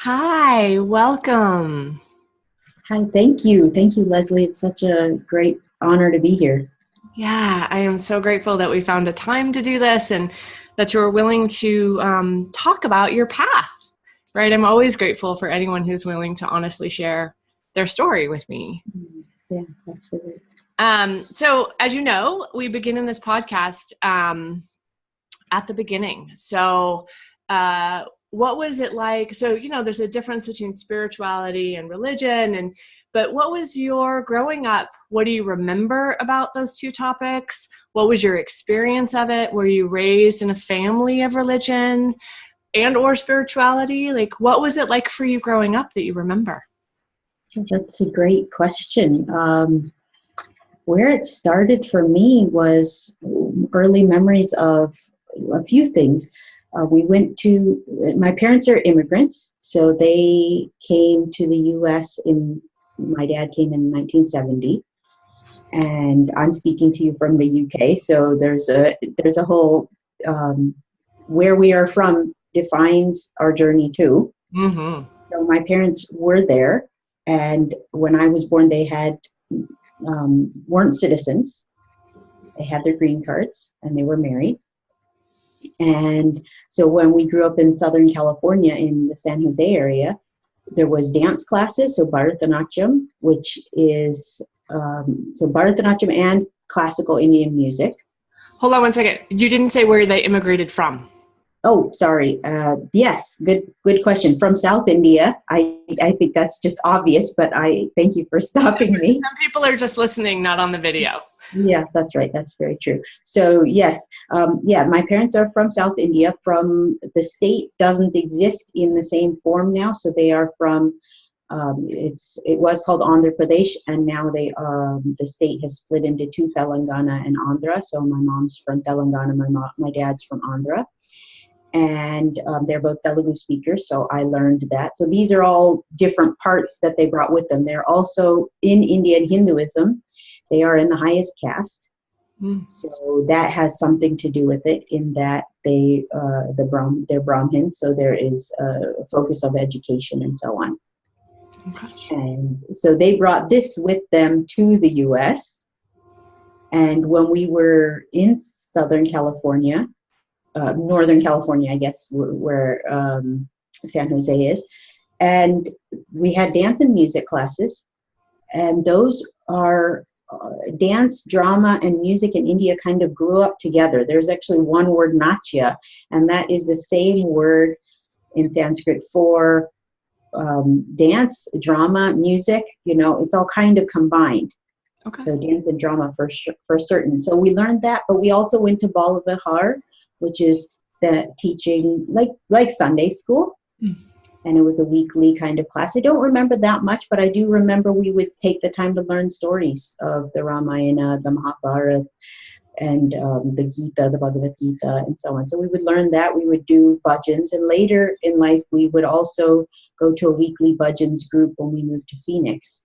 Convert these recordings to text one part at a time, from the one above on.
Hi, welcome. Hi, thank you. Thank you, Leslie. It's such a great honor to be here. Yeah, I am so grateful that we found a time to do this and that you're willing to talk about your path, right? I'm always grateful for anyone who's willing to honestly share their story with me. Yeah, absolutely. So, as you know, we begin in this podcast at the beginning. So, what was it like? So, there's a difference between spirituality and religion, but what was your growing up? What do you remember about those two topics? What was your experience of it? Were you raised in a family of religion and or spirituality? Like, what was it like for you growing up that you remember? That's a great question. Where it started for me was early memories of a few things. My parents are immigrants, so they came to the U.S. My dad came in 1970, and I'm speaking to you from the UK. So there's a whole where we are from defines our journey too. Mm-hmm. So my parents were there, and when I was born, they weren't citizens. They had their green cards, and they were married. And so when we grew up in Southern California in the San Jose area, there was dance classes, so Bharata Natyam, which is so Bharata Natyam and classical Indian music. Hold on one second. You didn't say where they immigrated from. Oh, sorry. Yes, good question. From South India. I think that's just obvious, but I thank you for stopping me. Some people are just listening, not on the video. Yeah, that's right. That's very true. So yes, my parents are from South India. From the state doesn't exist in the same form now, so they are from. It was called Andhra Pradesh, and now the state has split into two, Telangana and Andhra. So my mom's from Telangana, my dad's from Andhra. And they're both Telugu speakers, so I learned that. So these are all different parts that they brought with them. They're also in Indian Hinduism. They are in the highest caste, so that has something to do with it. In that they're Brahmins, so there is a focus of education and so on. Okay. And so they brought this with them to the U.S. And when we were in Southern California. Northern California, I guess, where San Jose is. And we had dance and music classes. And those are dance, drama, and music in India kind of grew up together. There's actually one word, natya, and that is the same word in Sanskrit for dance, drama, music. It's all kind of combined. Okay. So dance and drama for certain. So we learned that, but we also went to Bala Vihar, which is the teaching like Sunday school. And it was a weekly kind of class. I don't remember that much, but I do remember we would take the time to learn stories of the Ramayana, the Mahabharata, and the Gita, the Bhagavad Gita, and so on. So we would learn that. We would do bhajans, and later in life we would also go to a weekly bhajans group when we moved to Phoenix.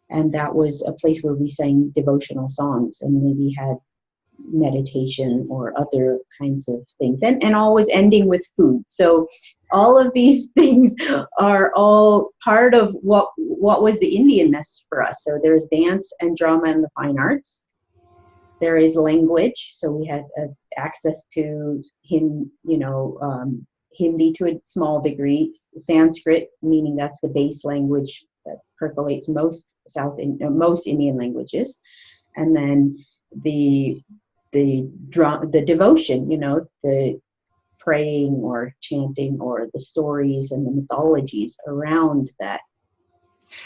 And that was a place where we sang devotional songs and maybe had meditation or other kinds of things, and always ending with food. So all of these things are all part of what was the Indianness for us. So there's dance and drama and the fine arts. There is language, so we had access to Hindi to a small degree, Sanskrit, meaning that's the base language that percolates most Indian languages, and then the devotion, the praying or chanting or the stories and the mythologies around that.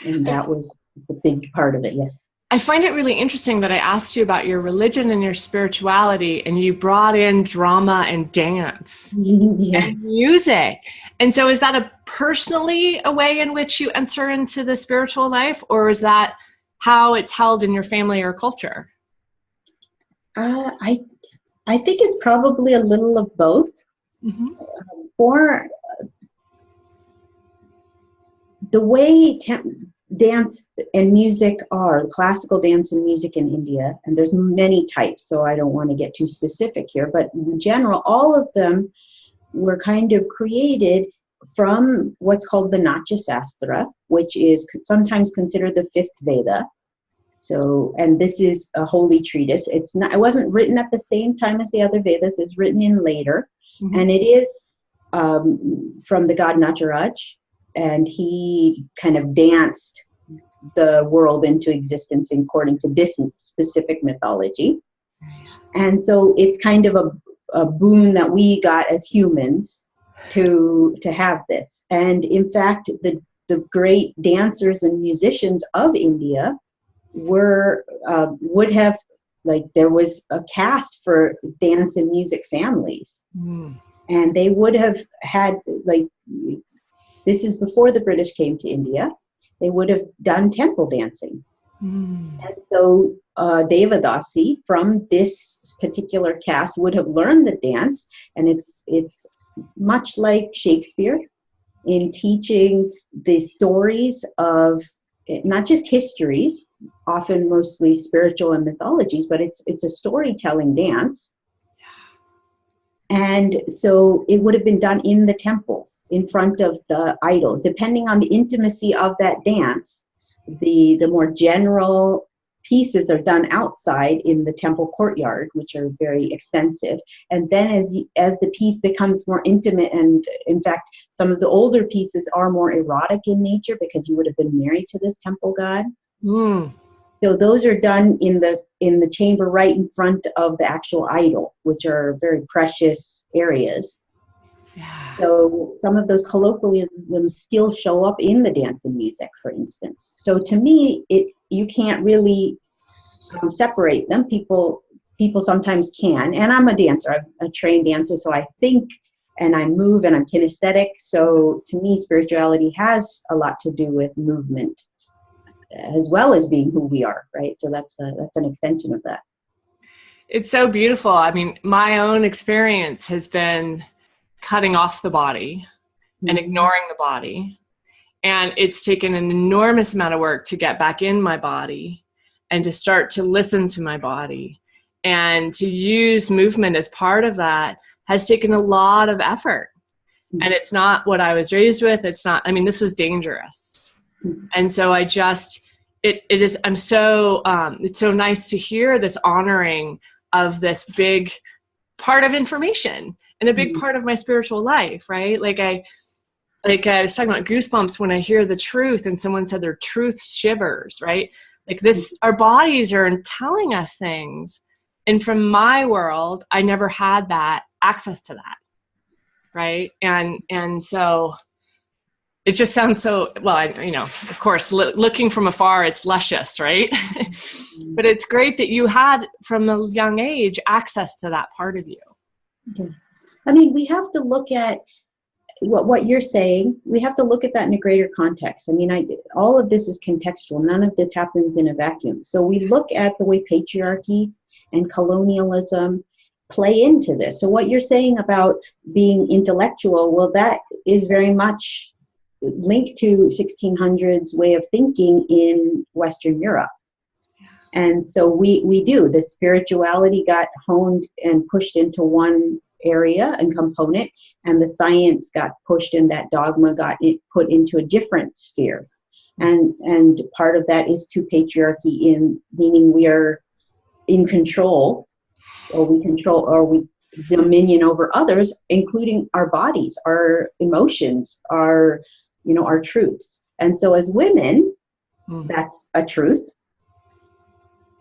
And that was the big part of it, yes. I find it really interesting that I asked you about your religion and your spirituality, and you brought in drama and dance and music. And so is that personally a way in which you enter into the spiritual life, or is that how it's held in your family or culture? I think it's probably a little of both. Mm-hmm. For the way dance and music are, classical dance and music in India, and there's many types, so I don't want to get too specific here, but in general, all of them were kind of created from what's called the Natya Sastra, which is sometimes considered the fifth Veda. So, and this is a holy treatise. It wasn't written at the same time as the other Vedas. It's written in later, and it is from the god Nataraj, and he kind of danced the world into existence according to this specific mythology. And so it's kind of a boon that we got as humans to have this. And in fact, the great dancers and musicians of India would have, like, there was a caste for dance and music families, and they would have had, like, this is before the British came to India, they would have done temple dancing. And so Devadasi from this particular caste would have learned the dance, and it's much like Shakespeare in teaching the stories of not just histories, often mostly spiritual and mythologies, but it's a storytelling dance. And so it would have been done in the temples, in front of the idols. Depending on the intimacy of that dance, the more general pieces are done outside in the temple courtyard, which are very extensive. And then as the piece becomes more intimate, and in fact, some of the older pieces are more erotic in nature because you would have been married to this temple god. So those are done in the chamber right in front of the actual idol, which are very precious areas. Yeah. So some of those colloquialisms still show up in the dance and music, for instance. So to me, you can't really separate them. People sometimes can, and I'm a dancer. I'm a trained dancer, so I think and I move and I'm kinesthetic. So to me, spirituality has a lot to do with movement, as well as being who we are, right? So that's an extension of that. It's so beautiful. I mean, my own experience has been cutting off the body and ignoring the body. And it's taken an enormous amount of work to get back in my body and to start to listen to my body. And to use movement as part of that has taken a lot of effort. And it's not what I was raised with. It's not, I mean, this was dangerous. And so I just, it's so nice to hear this honoring of this big part of information and a big part of my spiritual life, right? Like I was talking about goosebumps when I hear the truth and someone said their truth shivers, right? Like this, our bodies are telling us things. And from my world, I never had that access to that, right? And so it just sounds so, well, of course, looking from afar, it's luscious, right? But it's great that you had, from a young age, access to that part of you. Yeah. I mean, we have to look at what you're saying. We have to look at that in a greater context. I mean, all of this is contextual. None of this happens in a vacuum. So we look at the way patriarchy and colonialism play into this. So what you're saying about being intellectual, well, that is very much linked to 1600s way of thinking in Western Europe. And so we do. The spirituality got honed and pushed into one area and component, and the science got pushed, and that dogma got put into a different sphere. And part of that is to patriarchy, in meaning we are in control, or we dominion over others, including our bodies, our emotions, our truths. And so as women, that's a truth.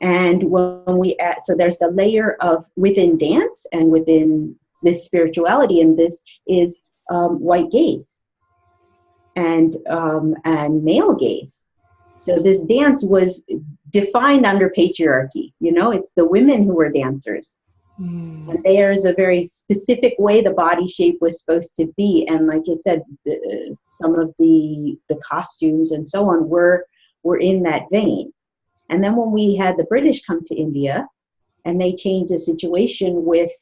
And when we add, so there's the layer of within dance and within this spirituality, and this is white gaze and male gaze. So this dance was defined under patriarchy. It's the women who were dancers. And there's a very specific way the body shape was supposed to be. And like I said, some of the costumes and so on were in that vein. And then when we had the British come to India, and they changed the situation with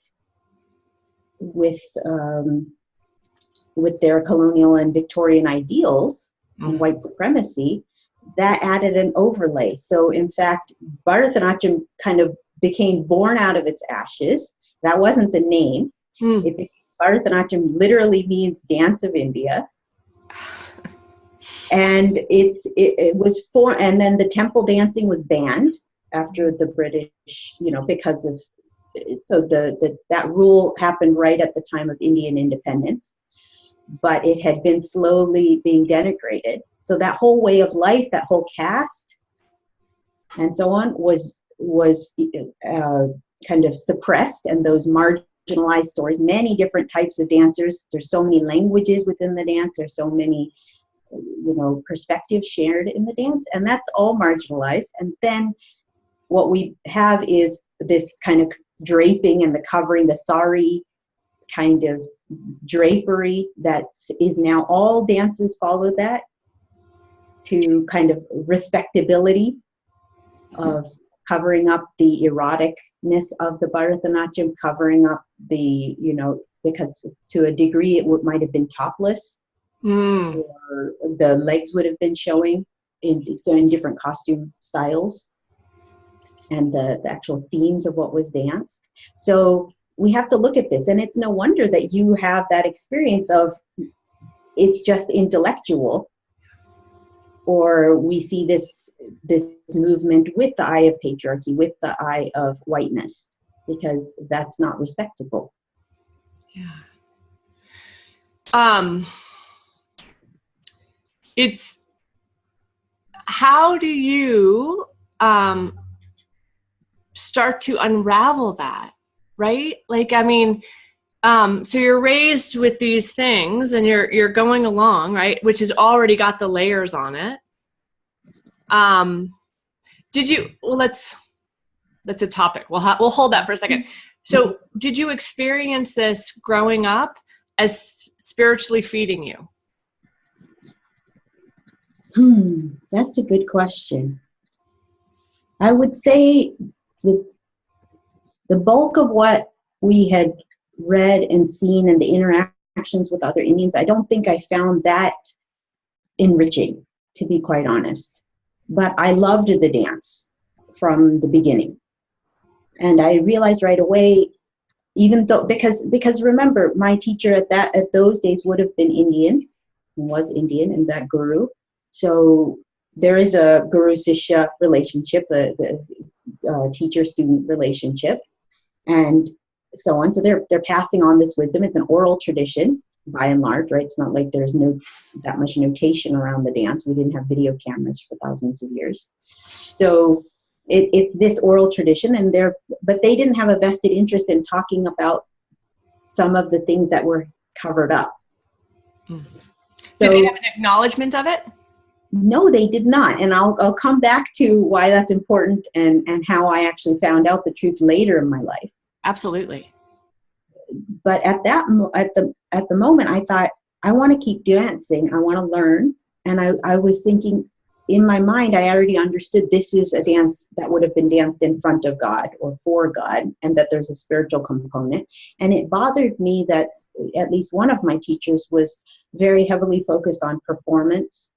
their colonial and Victorian ideals and white supremacy, that added an overlay. So in fact, Bharata Natyam kind of became born out of its ashes. That wasn't the name. It Bharata Natyam literally means dance of India. And it was and then the temple dancing was banned after the British, because of, so that rule happened right at the time of Indian independence, but it had been slowly being denigrated. So that whole way of life, that whole caste and so on was kind of suppressed, and those marginalized stories, many different types of dancers, there's so many languages within the dance, there's so many perspectives shared in the dance, and that's all marginalized. And then what we have is this kind of draping and the covering, the sari kind of drapery that is now, all dances follow that, to kind of respectability of covering up the eroticness of the Bharatanatyam, covering up the, because to a degree it might have been topless, or the legs would have been showing in different costume styles, and the actual themes of what was danced. So we have to look at this, and it's no wonder that you have that experience of it's just intellectual, or we see this movement with the eye of patriarchy, with the eye of whiteness, because that's not respectable. Yeah. It's, how do you start to unravel that, right? Like, I mean, so you're raised with these things, and you're going along, right, which has already got the layers on it. Did you? Well, that's a topic. We'll hold that for a second. So, did you experience this growing up as spiritually feeding you? That's a good question. I would say the bulk of what we had read and seen and the interactions with other Indians, I don't think I found that enriching, to be quite honest. But I loved the dance from the beginning. And I realized right away, even though, because remember, my teacher at those days would have been Indian, was Indian, and that guru. So there is a guru-shishya relationship, the teacher-student relationship, and so on. So they're passing on this wisdom. It's an oral tradition, by and large, right? It's not like there's that much notation around the dance. We didn't have video cameras for thousands of years. So it's this oral tradition, but they didn't have a vested interest in talking about some of the things that were covered up. Did they have an acknowledgement of it? No, they did not. And I'll come back to why that's important and how I actually found out the truth later in my life. Absolutely. But at the moment, I thought, I want to keep dancing. I want to learn. And I was thinking, in my mind, I already understood this is a dance that would have been danced in front of God or for God, and that there's a spiritual component. And it bothered me that at least one of my teachers was very heavily focused on performance.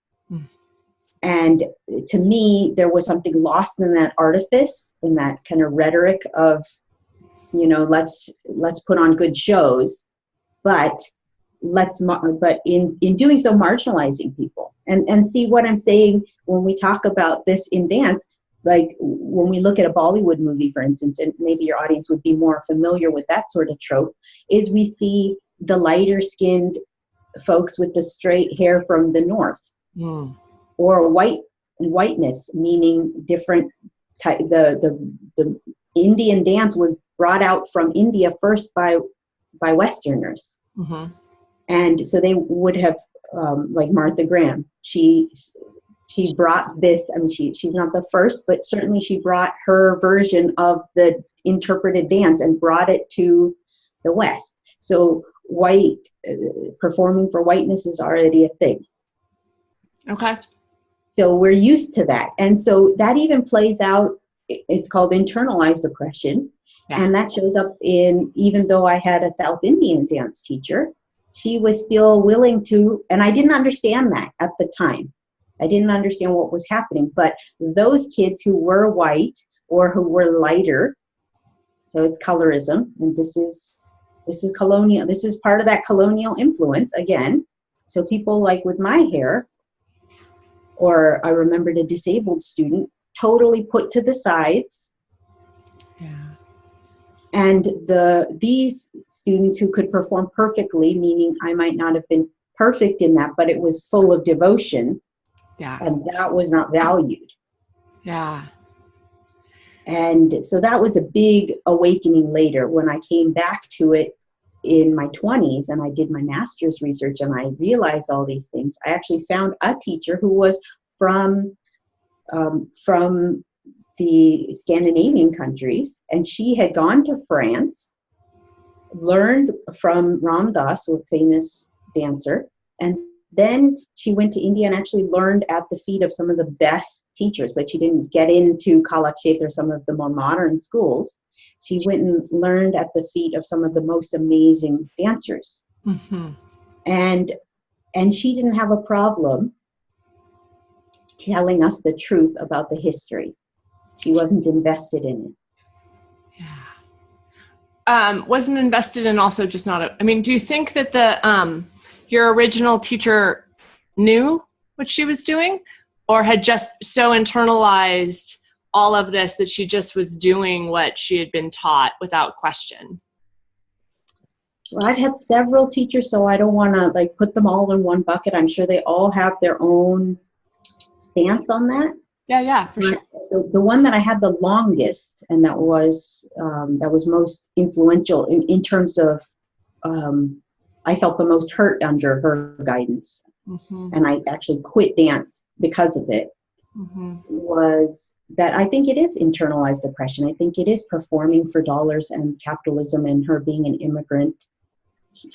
And to me, there was something lost in that artifice, in that kind of rhetoric of, let's put on good shows, but in doing so, marginalizing people. And see what I'm saying when we talk about this in dance, like when we look at a Bollywood movie, for instance, and maybe your audience would be more familiar with that sort of trope, is we see the lighter skinned folks with the straight hair from the north. Or whiteness, meaning different type. The Indian dance was brought out from India first by Westerners, and so they would have like Martha Graham. She brought this. I mean, she's not the first, but certainly she brought her version of the interpreted dance and brought it to the West. So performing for whiteness is already a thing. Okay. So we're used to that. And so that even plays out, it's called internalized oppression. Yeah. And that shows up even though I had a South Indian dance teacher, she was still willing to, and I didn't understand that at the time. I didn't understand what was happening. But those kids who were white or who were lighter, so it's colorism, and this is This is colonial. This is part of that colonial influence again. So people like with my hair, or I remembered a disabled student, totally put to the sides. Yeah. And these students who could perform perfectly, meaning I might not have been perfect in that, but it was full of devotion. Yeah. And that was not valued. Yeah. And so that was a big awakening later when I came back to it in my 20s and I did my master's research and I realized all these things. I actually found a teacher who was from the Scandinavian countries, and she had gone to France, learned from Ram Dass, a famous dancer, and then she went to India and actually learned at the feet of some of the best teachers, but she didn't get into Kalakshetra, some of the more modern schools. She went and learned at the feet of some of the most amazing dancers. Mm-hmm. And she didn't have a problem telling us the truth about the history. She wasn't invested in it. Yeah. Wasn't invested in, also just not I mean, do you think that your original teacher knew what she was doing, or had just so internalized all of this that she just was doing what she had been taught without question? Well, I've had several teachers, so I don't want to put them all in one bucket. I'm sure they all have their own stance on that. Yeah, for sure. The one that I had the longest, and that was most influential in terms of, I felt the most hurt under her guidance, and I actually quit dance because of it, was that I think it is internalized oppression. I think it is performing for dollars and capitalism, and her being an immigrant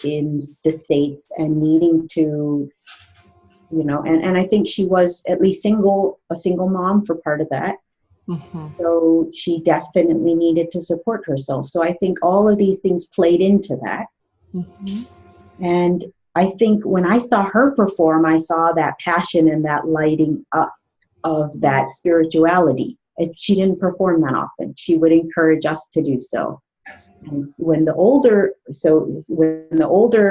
in the States and needing to, and I think she was at least a single mom for part of that. So she definitely needed to support herself. So I think all of these things played into that. And I think when I saw her perform, I saw that passion and that lighting up of that spirituality. And she didn't perform that often. She would encourage us to do so. And when the older,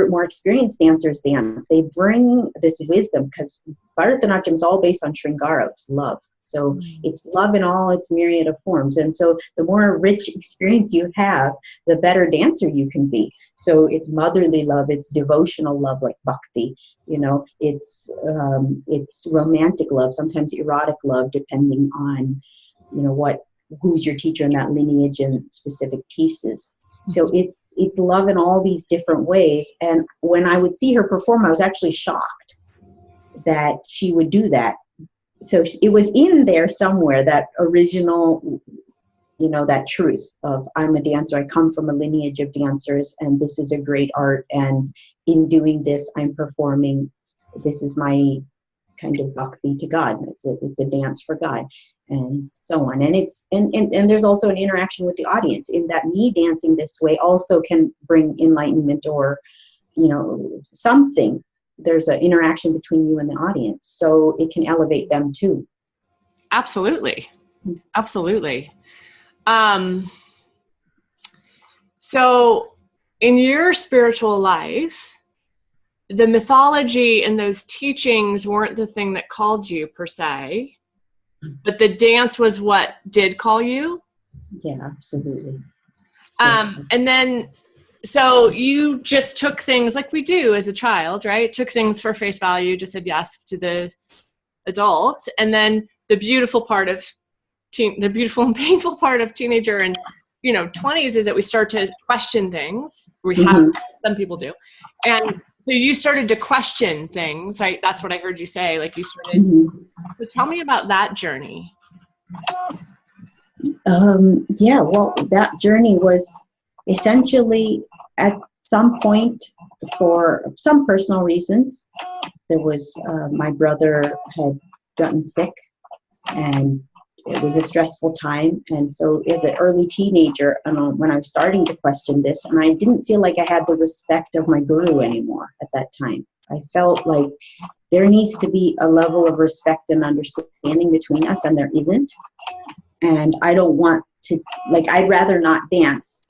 more experienced dancers dance, they bring this wisdom, because Bharata Natyam is all based on Shringara, it's love. So it's love in all its myriad of forms. And so the more rich experience you have, the better dancer you can be. So it's motherly love, it's devotional love like bhakti, it's romantic love, sometimes erotic love, depending on, who's your teacher in that lineage and specific pieces. So it's love in all these different ways. And when I would see her perform, I was actually shocked that she would do that. So it was in there somewhere, that original, that truth of, I'm a dancer, I come from a lineage of dancers, and this is a great art, and in doing this, I'm performing, this is my kind of bhakti to God. It's a dance for God, and so on. And it's and there's also an interaction with the audience, in that me dancing this way also can bring enlightenment, or something. There's an interaction between you and the audience, so it can elevate them too. Absolutely. So in your spiritual life, the mythology and those teachings weren't the thing that called you per se, but the dance was what did call you? Yeah, absolutely. And then, so you just took things like we do as a child, right? Took things for face value, just said yes to the adult. And then the beautiful and painful part of teenager and 20s is that we start to question things. We have, some people do. And so you started to question things, right? That's what I heard you say. Like you started. So tell me about that journey. Yeah, well, that journey was essentially at some point, for some personal reasons. There was, my brother had gotten sick, and it was a stressful time. And so as an early teenager, when I was starting to question this, and I didn't feel like I had the respect of my guru anymore at that time. I felt like there needs to be a level of respect and understanding between us, and there isn't. And I don't want to, I'd rather not dance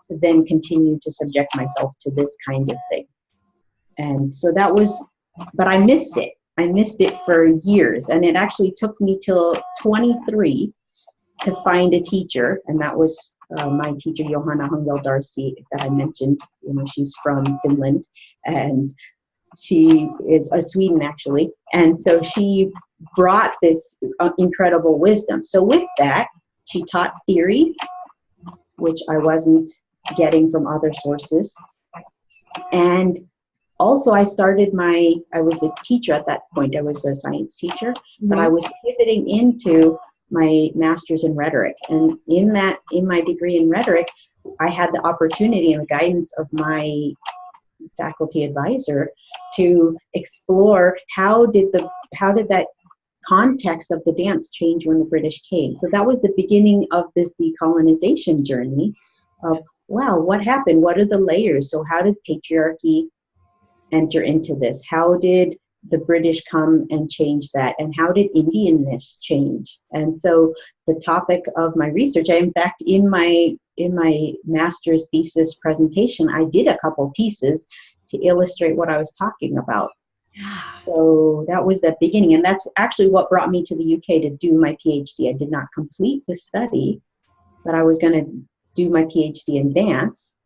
then continue to subject myself to this kind of thing. And so that was, but I missed it. I missed it for years. And it actually took me till 23 to find a teacher. And that was my teacher, Johanna Hungel Darcy, that I mentioned. You know, she's from Finland, and she is Sweden, actually. And so she brought this incredible wisdom. So with that, she taught theory, which I wasn't getting from other sources. And also I was a teacher at that point. I was a science teacher, but I was pivoting into my master's in rhetoric. And in my degree in rhetoric, I had the opportunity and the guidance of my faculty advisor to explore how did that context of the dance change when the British came. So that was the beginning of this decolonization journey of, wow, what happened? What are the layers? So how did patriarchy enter into this? How did the British come and change that? And how did Indianness change? And so the topic of my research, in fact, in my master's thesis presentation, I did a couple pieces to illustrate what I was talking about. So that was the beginning. And that's actually what brought me to the UK to do my PhD. I did not complete the study, but I was going to do my PhD in dance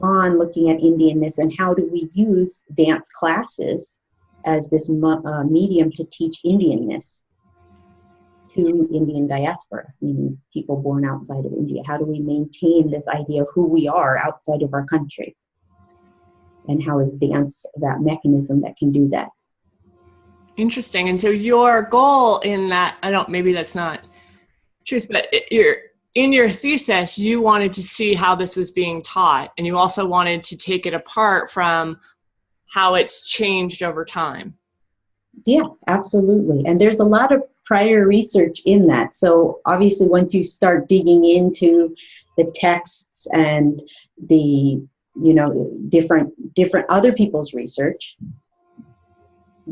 on looking at Indianness and how do we use dance classes as this medium to teach Indianness to Indian diaspora, meaning people born outside of India. How do we maintain this idea of who we are outside of our country? And how is dance that mechanism that can do that? Interesting. And so your goal in that, maybe that's not truth, but in your thesis, you wanted to see how this was being taught, and you also wanted to take it apart from how it's changed over time. Yeah, absolutely. And there's a lot of prior research in that. So obviously once you start digging into the texts and the, different other people's research,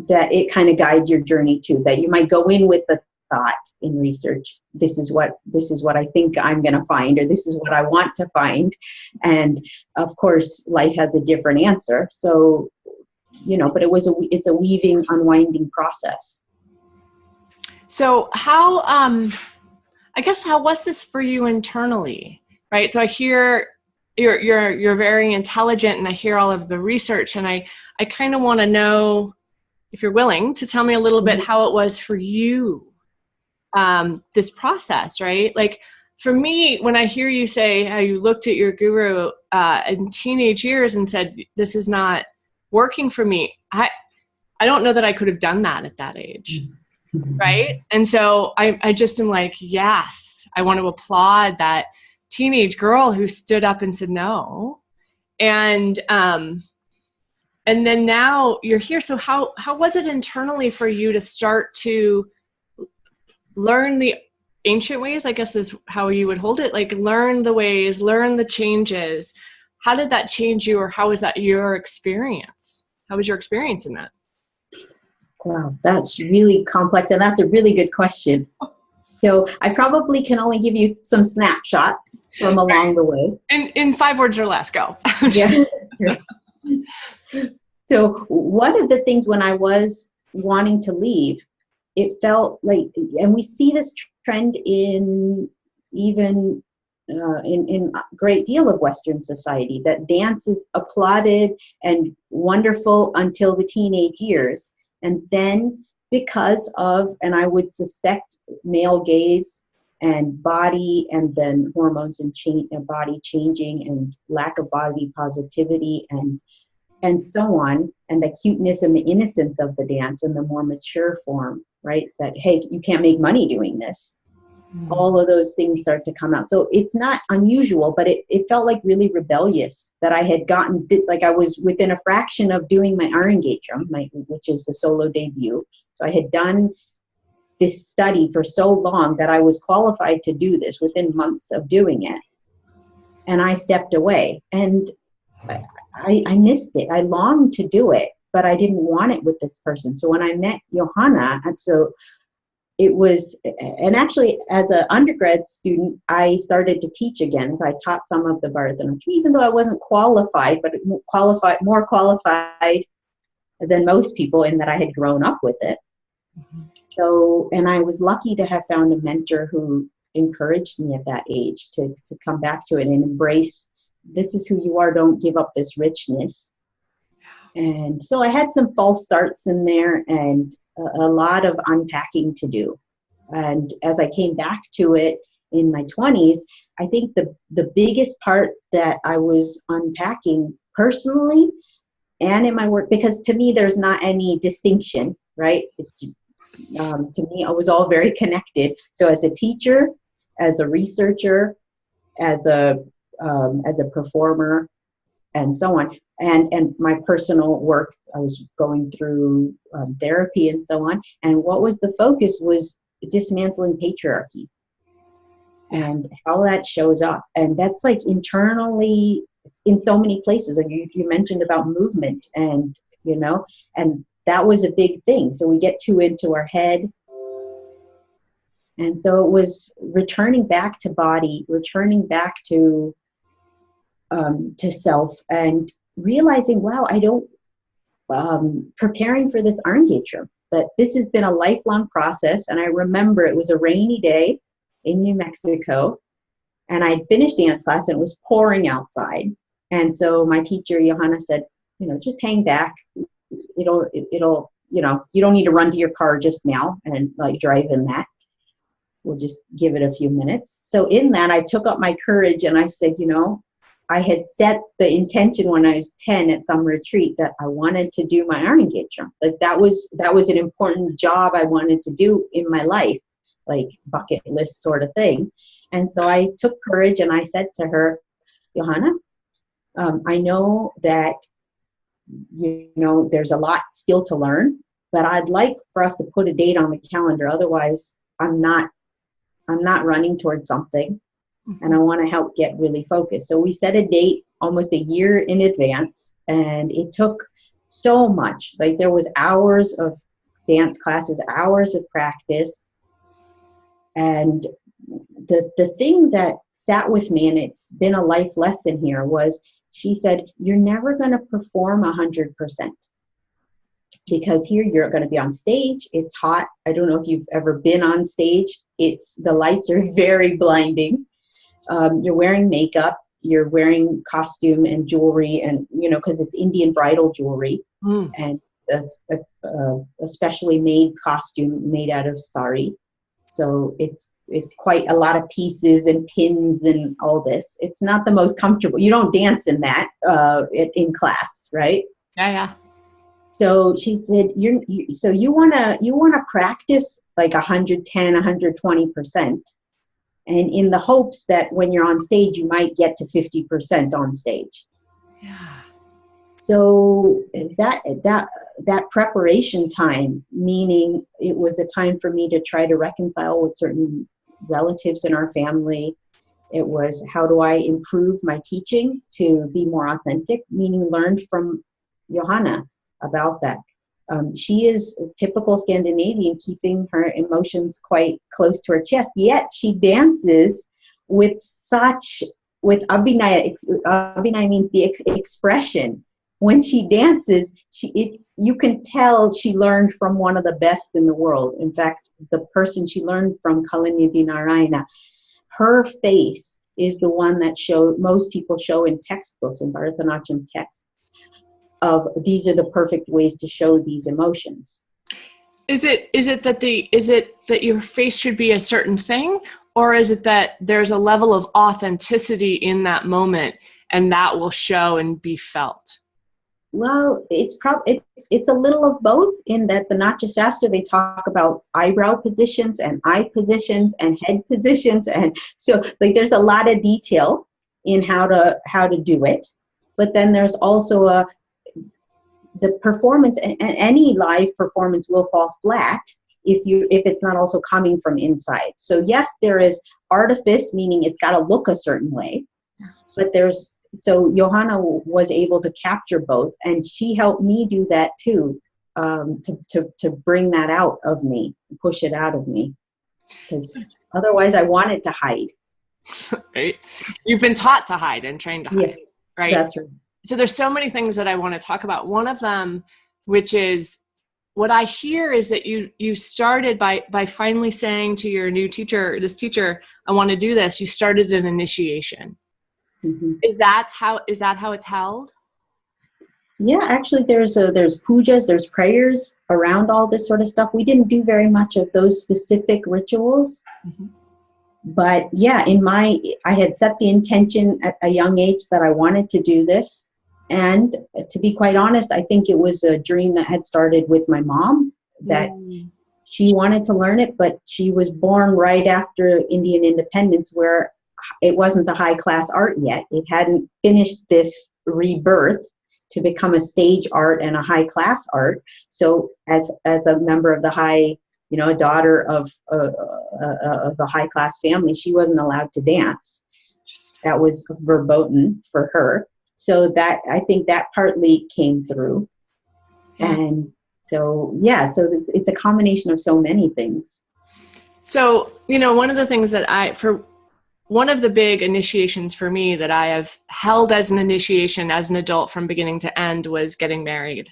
that it kind of guides your journey too, that you might go in with the thought in research, this is what I think I'm going to find, or this is what I want to find. And of course, life has a different answer. So, but it's a weaving, unwinding process. So how was this for you internally, right? So I hear you're very intelligent, and I hear all of the research, and I kind of want to know, if you're willing to tell me a little bit how it was for you, this process, right? Like for me, when I hear you say how you looked at your guru in teenage years and said, this is not working for me, I don't know that I could have done that at that age. Right. And so I just am like, yes, I want to applaud that teenage girl who stood up and said no. And then now you're here. So how was it internally for you to start to learn the ancient ways, I guess is how you would hold it, like learn the ways, learn the changes? How did that change you, or how was that your experience? How was your experience in that? Wow, that's really complex, and that's a really good question. So I probably can only give you some snapshots from along the way. In 5 words or less, go. Yeah. So one of the things when I was wanting to leave, it felt like, and we see this trend in even in a great deal of Western society, that dance is applauded and wonderful until the teenage years. And then because of, and I would suspect, male gaze and body, and then hormones and body changing and lack of body positivity and so on, and the cuteness and the innocence of the dance and the more mature form, right? That, hey, you can't make money doing this. All of those things start to come out. So it's not unusual, but it felt like really rebellious that I had gotten this, like I was within a fraction of doing my Arengation, which is the solo debut. So I had done this study for so long that I was qualified to do this within months of doing it. And I stepped away, and I missed it. I longed to do it, but I didn't want it with this person. So when I met Johanna, and so it was, and actually as an undergrad student, I started to teach again. So I taught some of the Bharata Natyam, even though I wasn't qualified, but more qualified than most people in that I had grown up with it. Mm-hmm. So, and I was lucky to have found a mentor who encouraged me at that age to come back to it and embrace, this is who you are, don't give up this richness. And so I had some false starts in there and a lot of unpacking to do. And as I came back to it in my 20s, I think the biggest part that I was unpacking personally and in my work, because to me, there's not any distinction, right? To me, it was all very connected. So as a teacher, as a researcher, as a performer, and so on, and my personal work, I was going through therapy and so on. And what was the focus was dismantling patriarchy and how that shows up. And that's like internally in so many places. Like you mentioned about movement and, you know, and that was a big thing. So we get too into our head. And so it was returning back to body, returning back to self, and realizing, wow, I don't, preparing for this Arngate, that this has been a lifelong process. And I remember it was a rainy day in New Mexico, and I'd finished dance class and it was pouring outside. And so my teacher, Johanna, said, you know, just hang back. It'll, you know, you don't need to run to your car just now and like drive in that. We'll just give it a few minutes. So in that, I took up my courage and I said, you know, I had set the intention when I was 10 at some retreat that I wanted to do my Arngate. Like that was an important job I wanted to do in my life, like bucket list sort of thing. And so I took courage and I said to her, Johanna, I know that, you know, there's a lot still to learn, but I'd like for us to put a date on the calendar. Otherwise, I'm not running towards something, and I want to help get really focused. So we set a date almost a year in advance, and it took so much. Like there was hours of dance classes, hours of practice. And the thing that sat with me, and it's been a life lesson here, was she said, you're never going to perform 100%. Because here you're going to be on stage. It's hot. I don't know if you've ever been on stage. The lights are very blinding. You're wearing makeup. You're wearing costume and jewelry, and you know, because it's Indian bridal jewelry, and a specially made costume made out of sari. So it's quite a lot of pieces and pins and all this. It's not the most comfortable. You don't dance in that in class, right? Yeah. So she said, so you wanna practice like 110, 120%, and in the hopes that when you're on stage, you might get to 50% on stage. Yeah. So that preparation time, meaning it was a time for me to try to reconcile with certain relatives in our family. It was, how do I improve my teaching to be more authentic, meaning learned from Johanna about that. She is typical Scandinavian, keeping her emotions quite close to her chest, yet she dances with abhinaya. Abhinaya means the expression. When she dances, you can tell she learned from one of the best in the world. In fact, the person she learned from, Kalanithi Narayana, her face is the one that most people show in textbooks, in Bharata Natyam texts, of these are the perfect ways to show these emotions. Is it that your face should be a certain thing, or is it that there's a level of authenticity in that moment and that will show and be felt? Well, it's a little of both, in that the Natya Shastra, they talk about eyebrow positions and eye positions and head positions, and so like there's a lot of detail in how to do it. But then there's also the performance, and any live performance will fall flat if it's not also coming from inside. So yes, there is artifice, meaning it's got to look a certain way, but so Johanna was able to capture both, and she helped me do that too. to bring that out of me, push it out of me, because otherwise I wanted to hide. Right? You've been taught to hide and trained to hide, Yes, right? that's right. So there's so many things that I want to talk about. One of them, which is what I hear, is that you started by finally saying to your new teacher, this teacher, I want to do this. You started an initiation. Mm-hmm. Is that how it's held? Yeah, actually there's pujas, there's prayers around all this sort of stuff. We didn't do very much of those specific rituals. Mm-hmm. But yeah, I had set the intention at a young age that I wanted to do this. And to be quite honest, I think it was a dream that had started with my mom, that she wanted to learn it, but she was born right after Indian independence, where it wasn't a high class art yet. It hadn't finished this rebirth to become a stage art and a high class art. So as a member of the high, a daughter of a high class family, she wasn't allowed to dance. That was verboten for her. So that, I think that partly came through. Yeah. And so, so it's a combination of so many things. So, one of the things one of the big initiations for me that I have held as an initiation as an adult from beginning to end was getting married.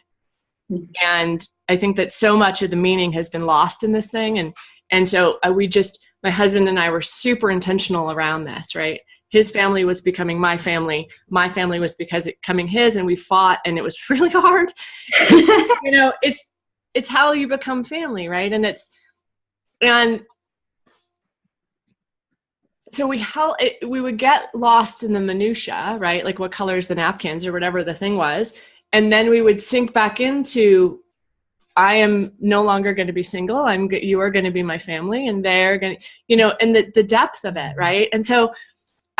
Mm-hmm. And I think that so much of the meaning has been lost in this thing. And so my husband and I were super intentional around this, right? His family was becoming my family. My family was becoming his, and we fought, and it was really hard. It's how you become family, right? And so we would get lost in the minutia, right? Like what color is the napkins or whatever the thing was. And then we would sink back into, I am no longer going to be single. You are going to be my family, and they're going to, and the depth of it, right? And so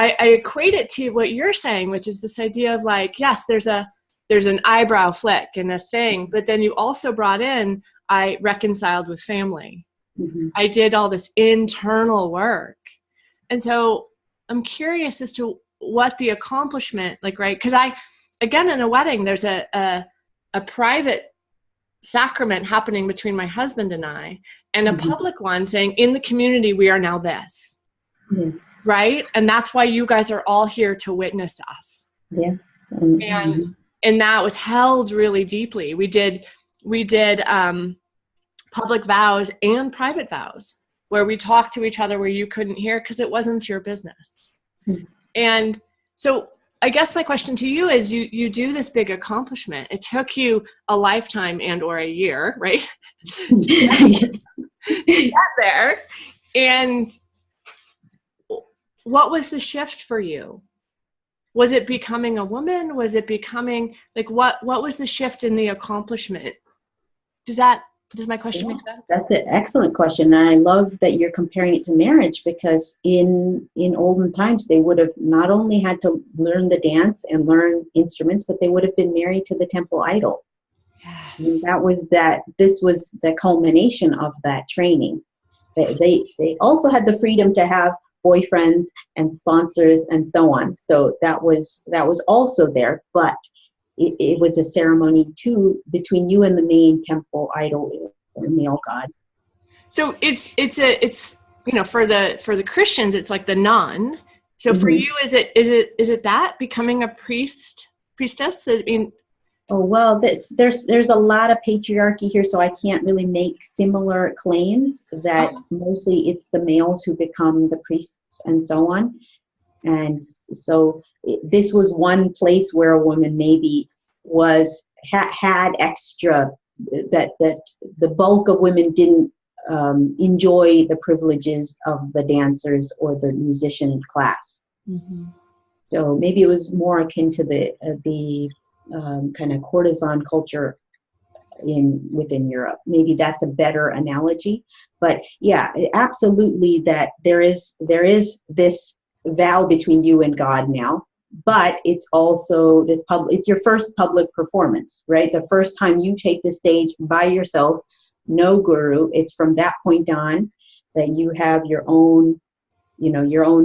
I equate it to what you're saying, which is this idea of like, yes, there's an eyebrow flick and a thing, but then you also brought in, I reconciled with family. Mm-hmm. I did all this internal work. And so I'm curious as to what the accomplishment, like, right? Because again, in a wedding, there's a private sacrament happening between my husband and I, and a public one saying, in the community, we are now this. Mm-hmm. Right? And that's why you guys are all here to witness us. Yeah. Mm-hmm. And that was held really deeply. We did public vows and private vows where we talked to each other where you couldn't hear because it wasn't your business. Mm-hmm. And so I guess my question to you is, you do this big accomplishment. It took you a lifetime and or a year, right? to get there. And what was the shift for you? Was it becoming a woman? Was it becoming, like, what was the shift in the accomplishment? Does my question make sense? That's an excellent question. And I love that you're comparing it to marriage, because in olden times, they would have not only had to learn the dance and learn instruments, but they would have been married to the temple idol. Yes. And this was the culmination of that training. They also had the freedom to have boyfriends and sponsors and so on. So that was also there, but it was a ceremony too between you and the main temple idol, the male god. So it's for the Christians, it's like the nun. So for you, is it that becoming a priestess? I mean, oh well, there's a lot of patriarchy here, so I can't really make similar claims. That mostly it's the males who become the priests and so on. And so this was one place where a woman maybe had extra, that the bulk of women didn't enjoy the privileges of the dancers or the musician class. Mm-hmm. So maybe it was more akin to the kind of courtesan culture within Europe. Maybe that's a better analogy. But yeah, absolutely, that there is this vow between you and God now, but it's also it's your first public performance, right? The first time you take the stage by yourself, no guru. It's from that point on that you have your own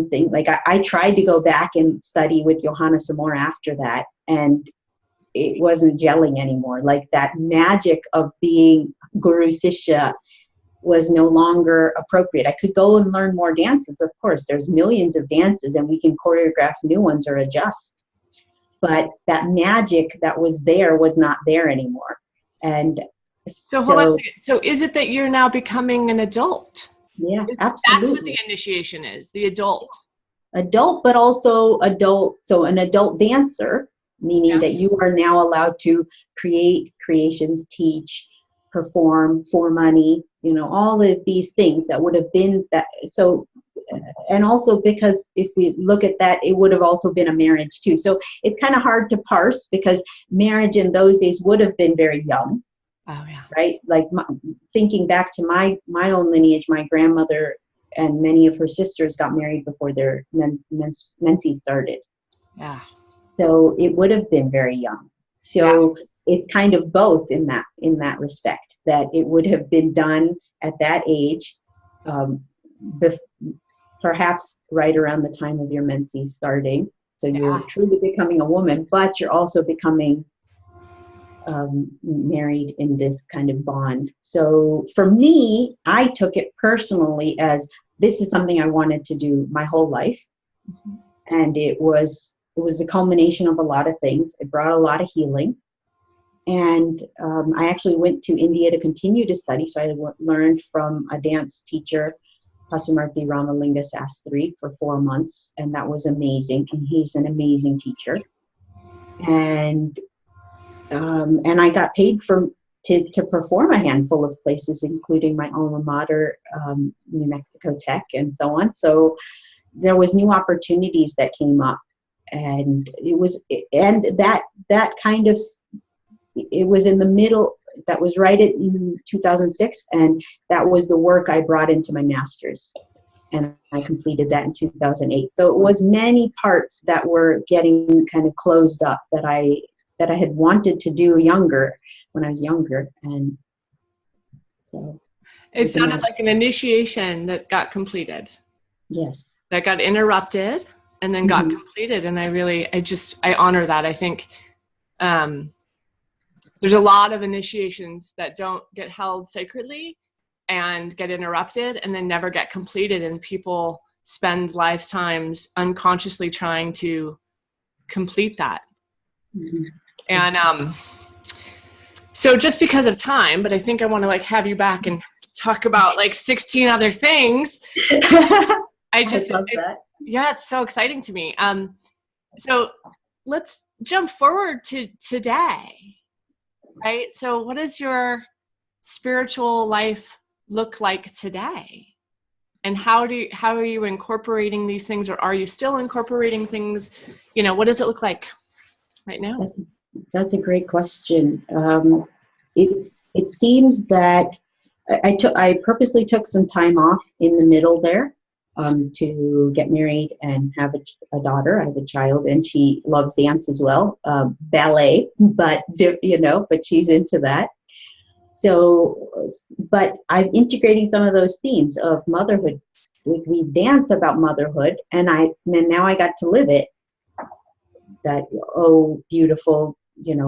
thing. Like I tried to go back and study with Johanna some more after that, and it wasn't gelling anymore. Like that magic of being Guru Sishya was no longer appropriate. I could go and learn more dances. Of course, there's millions of dances and we can choreograph new ones or adjust. But that magic that was there was not there anymore. And so hold on a second. So is it that you're now becoming an adult? Yeah, absolutely. That's what the initiation is, the adult. Adult, but also adult. So an adult dancer, meaning that you are now allowed to create creations, teach, perform for money, all of these things that would have been that. So, and also because if we look at that, it would have also been a marriage too. So it's kind of hard to parse because marriage in those days would have been very young. Oh yeah. Right. Like thinking back to my own lineage, my grandmother and many of her sisters got married before their menses started. Yeah. So it would have been very young. So it's kind of both in that respect, that it would have been done at that age, perhaps right around the time of your menses starting. So you're truly becoming a woman, but you're also becoming married in this kind of bond. So for me, I took it personally as this is something I wanted to do my whole life. Mm-hmm. And it was a culmination of a lot of things. It brought a lot of healing. And I actually went to India to continue to study. So I learned from a dance teacher, Pasumarthi Ramalinga Sastry, for 4 months. And that was amazing. And he's an amazing teacher. And I got paid to perform a handful of places, including my alma mater, New Mexico Tech, and so on. So there was new opportunities that came up, and it was in the middle. That was right in 2006, and that was the work I brought into my master's, and I completed that in 2008. So it was many parts that were getting kind of closed up that I had wanted to do when I was younger. And so it sounded like an initiation that got completed. Yes. That got interrupted and then got completed. And I honor that. I think there's a lot of initiations that don't get held sacredly and get interrupted and then never get completed. And people spend lifetimes unconsciously trying to complete that. Mm-hmm. And so just because of time, but I think I want to have you back and talk about 16 other things. I love that. Yeah, it's so exciting to me. So let's jump forward to today, right? So what does your spiritual life look like today? And how are you incorporating these things, or are you still incorporating things? What does it look like right now? That's a great question. It seems that I purposely took some time off in the middle there to get married and have a daughter. I have a child, and she loves dance as well, ballet, but she's into that. So, but I'm integrating some of those themes of motherhood. We dance about motherhood, and now I got to live it. That, oh, beautiful,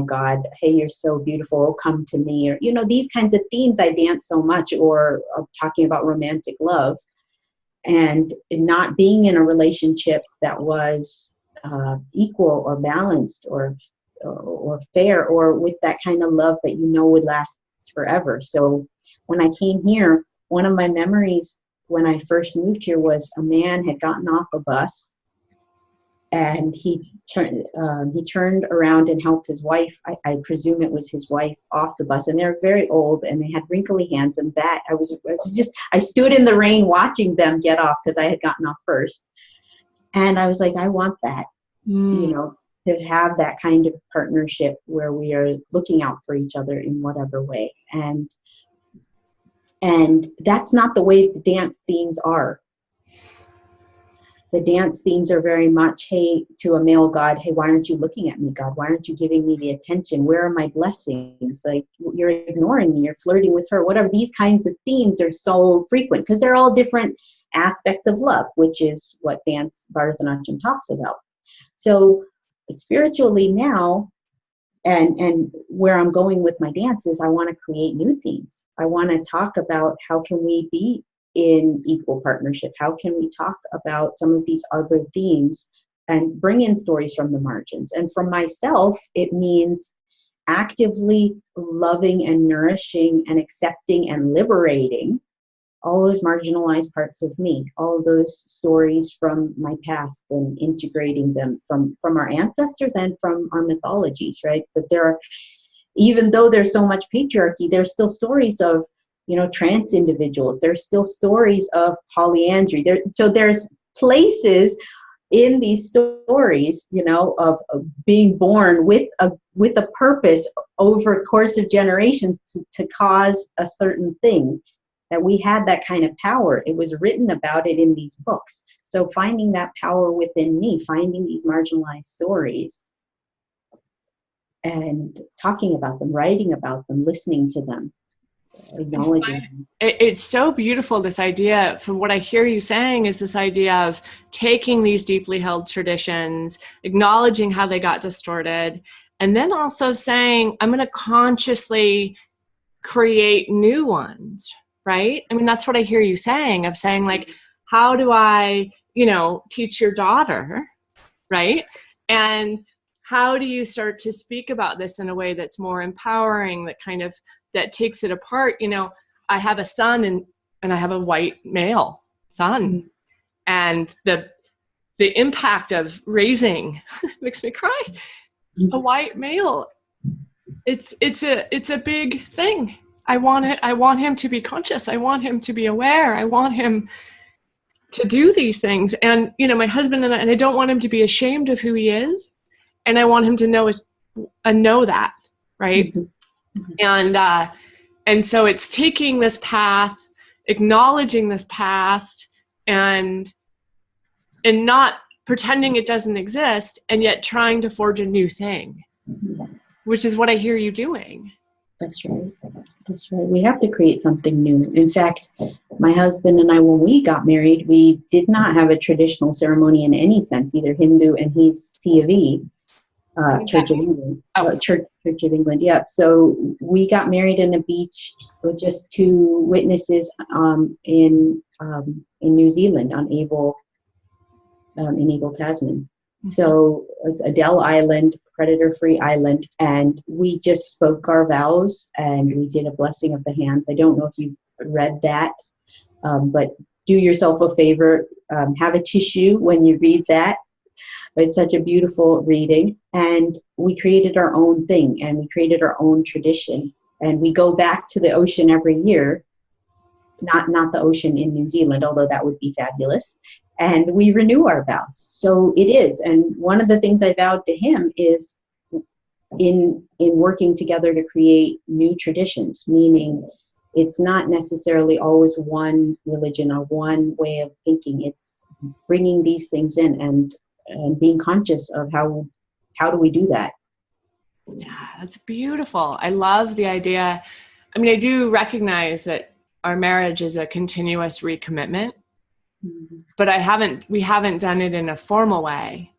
God, hey, you're so beautiful, come to me, or, these kinds of themes I dance so much, or talking about romantic love, and not being in a relationship that was equal or balanced or fair, or with that kind of love that would last forever. So when I came here, one of my memories when I first moved here was a man had gotten off a bus, and he turned around and helped his wife. I presume it was his wife, off the bus, and they're very old and they had wrinkly hands. And that I stood in the rain watching them get off because I had gotten off first, and I was like, I want that, to have that kind of partnership where we are looking out for each other in whatever way. And that's not the way the dance themes are. The dance themes are very much, hey, to a male God, hey, why aren't you looking at me, God? Why aren't you giving me the attention? Where are my blessings? You're ignoring me, you're flirting with her, whatever. These kinds of themes are so frequent because they're all different aspects of love, which is what dance, Bharata Natyam, talks about. So spiritually now, And where I'm going with my dance is I want to create new themes. I want to talk about how can we be in equal partnership? How can we talk about some of these other themes and bring in stories from the margins? And for myself, it means actively loving and nourishing and accepting and liberating all those marginalized parts of me, all those stories from my past, and integrating them from our ancestors and from our mythologies, right? But there are, even though there's so much patriarchy, there's still stories of, trans individuals. There's still stories of polyandry. So there's places in these stories, of being born with a purpose over a course of generations to cause a certain thing, that we had that kind of power. It was written about it in these books. So finding that power within me, finding these marginalized stories and talking about them, writing about them, listening to them, acknowledging them. It's so beautiful, this idea, from what I hear you saying, is this idea of taking these deeply held traditions, acknowledging how they got distorted, and then also saying, I'm going to consciously create new ones, right? I mean, that's what I hear you saying, of saying, like, how do I, teach your daughter, right? And how do you start to speak about this in a way that's more empowering, that takes it apart? I have a son and I have a white male son. Mm-hmm. And the impact of raising makes me cry. Mm-hmm. A white male, it's a big thing. I want him to be conscious. I want him to be aware. I want him to do these things. And, my husband and I don't want him to be ashamed of who he is. And I want him to know that, right? Mm-hmm. And so it's taking this path, acknowledging this past, and not pretending it doesn't exist, and yet trying to forge a new thing, which is what I hear you doing. That's right. That's right. We have to create something new. In fact, my husband and I, when we got married, we did not have a traditional ceremony in any sense, either Hindu, and he's C of E, Church of England. Church of England, yeah. So we got married in a beach with just two witnesses in New Zealand on Abel Tasman. So it's Adele Island, predator-free island, and we just spoke our vows and we did a blessing of the hands. I don't know if you read that, but do yourself a favor, have a tissue when you read that. It's such a beautiful reading, and we created our own thing, and we created our own tradition, and we go back to the ocean every year, not the ocean in New Zealand, although that would be fabulous. And we renew our vows. So it is. And one of the things I vowed to him is in working together to create new traditions, meaning it's not necessarily always one religion or one way of thinking. It's bringing these things in and being conscious of how do we do that. Yeah, that's beautiful. I love the idea. I mean, I do recognize that our marriage is a continuous recommitment. Mm-hmm. But we haven't done it in a formal way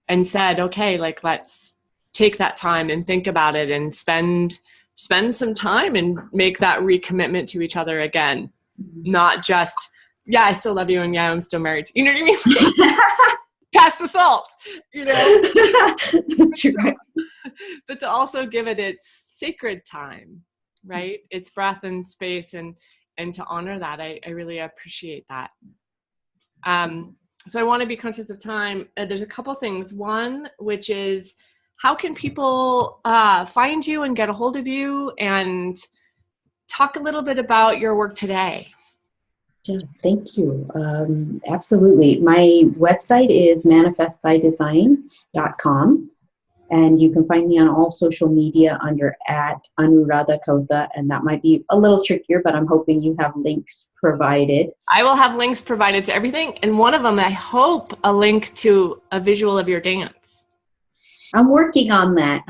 and said, okay, like, let's take that time and think about it and spend some time and make that recommitment to each other again. Mm-hmm. Not just, yeah, I still love you and yeah, I'm still married. You know what I mean? Pass the salt, That's right. But to also give it its sacred time, right? Its breath and space, and to honor that. I really appreciate that. So I want to be conscious of time. There's a couple things. One, which is, how can people find you and get a hold of you, and talk a little bit about your work today? Yeah, thank you. Absolutely. My website is manifestbydesign.com. And you can find me on all social media under @Anuradha Kowtha, and that might be a little trickier, but I'm hoping you have links provided. I will have links provided to everything, and one of them, I hope, a link to a visual of your dance. I'm working on that.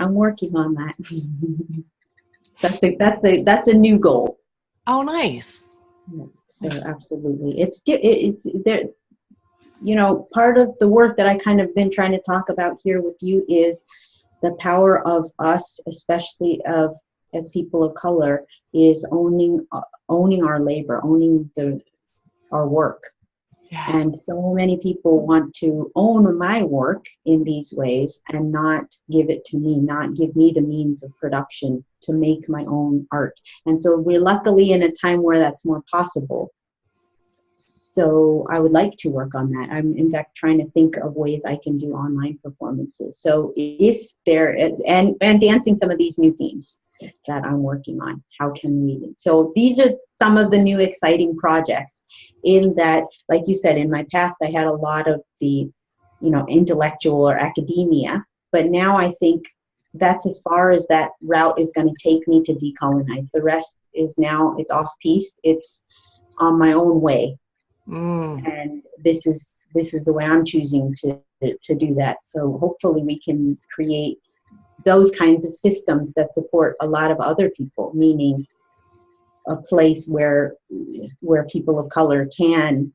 That's a new goal. Oh, nice. Yeah, so absolutely, it's there. Part of the work that I kind of been trying to talk about here with you is the power of us, especially as people of color, is owning our labor, owning our work. Yeah. And so many people want to own my work in these ways and not give it to me, not give me the means of production to make my own art. And so we're luckily in a time where that's more possible. So I would like to work on that. I'm in fact trying to think of ways I can do online performances. So if there is, and dancing some of these new themes that I'm working on, how can we? So these are some of the new exciting projects in that, like you said, in my past, I had a lot of the, intellectual or academia, but now I think that's as far as that route is going to take me to decolonize. The rest is now, it's off piste, it's on my own way. And this is the way I'm choosing to do that. So hopefully we can create those kinds of systems that support a lot of other people, meaning a place where people of color can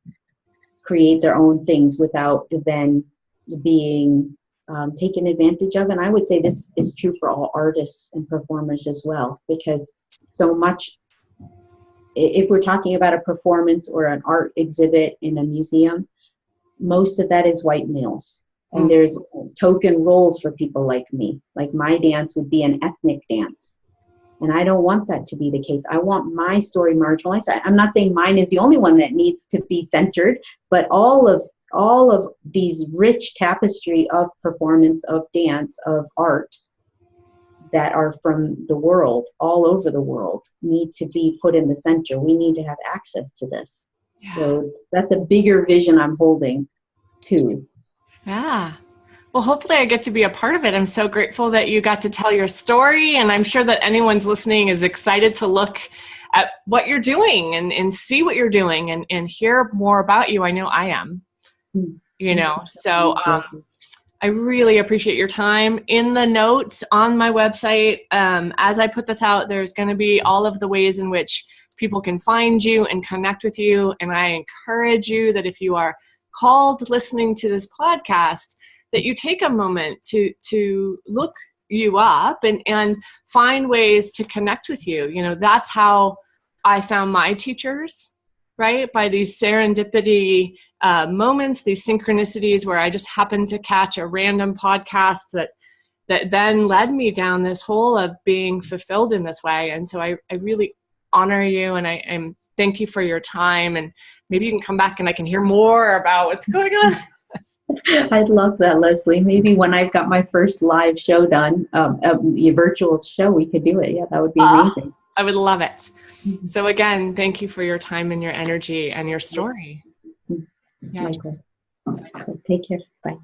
create their own things without then being taken advantage of. And I would say this is true for all artists and performers as well, because so much, if we're talking about a performance or an art exhibit in a museum, most of that is white males. And there's token roles for people like me. Like my dance would be an ethnic dance. And I don't want that to be the case. I want my story marginalized. I'm not saying mine is the only one that needs to be centered, but all of these rich tapestry of performance, of dance, of art that are from the world, all over the world, need to be put in the center. We need to have access to this. Yeah. So that's a bigger vision I'm holding too. Yeah. Well, hopefully I get to be a part of it. I'm so grateful that you got to tell your story, and I'm sure that anyone's listening is excited to look at what you're doing and see what you're doing and hear more about you. I know I am, so I really appreciate your time. In the notes on my website, as I put this out, there's going to be all of the ways in which people can find you and connect with you. And I encourage you that if you are called listening to this podcast, that you take a moment to look you up and find ways to connect with you. That's how I found my teachers, right? By these serendipity moments, these synchronicities where I just happened to catch a random podcast that then led me down this hole of being fulfilled in this way. And so I really honor you, and I thank you for your time, and maybe you can come back and I can hear more about what's going on. I'd love that, Leslie. Maybe when I've got my first live show done, a virtual show, we could do it. Yeah, that would be amazing. I would love it. So again, thank you for your time and your energy and your story. Yeah. Take care. Bye.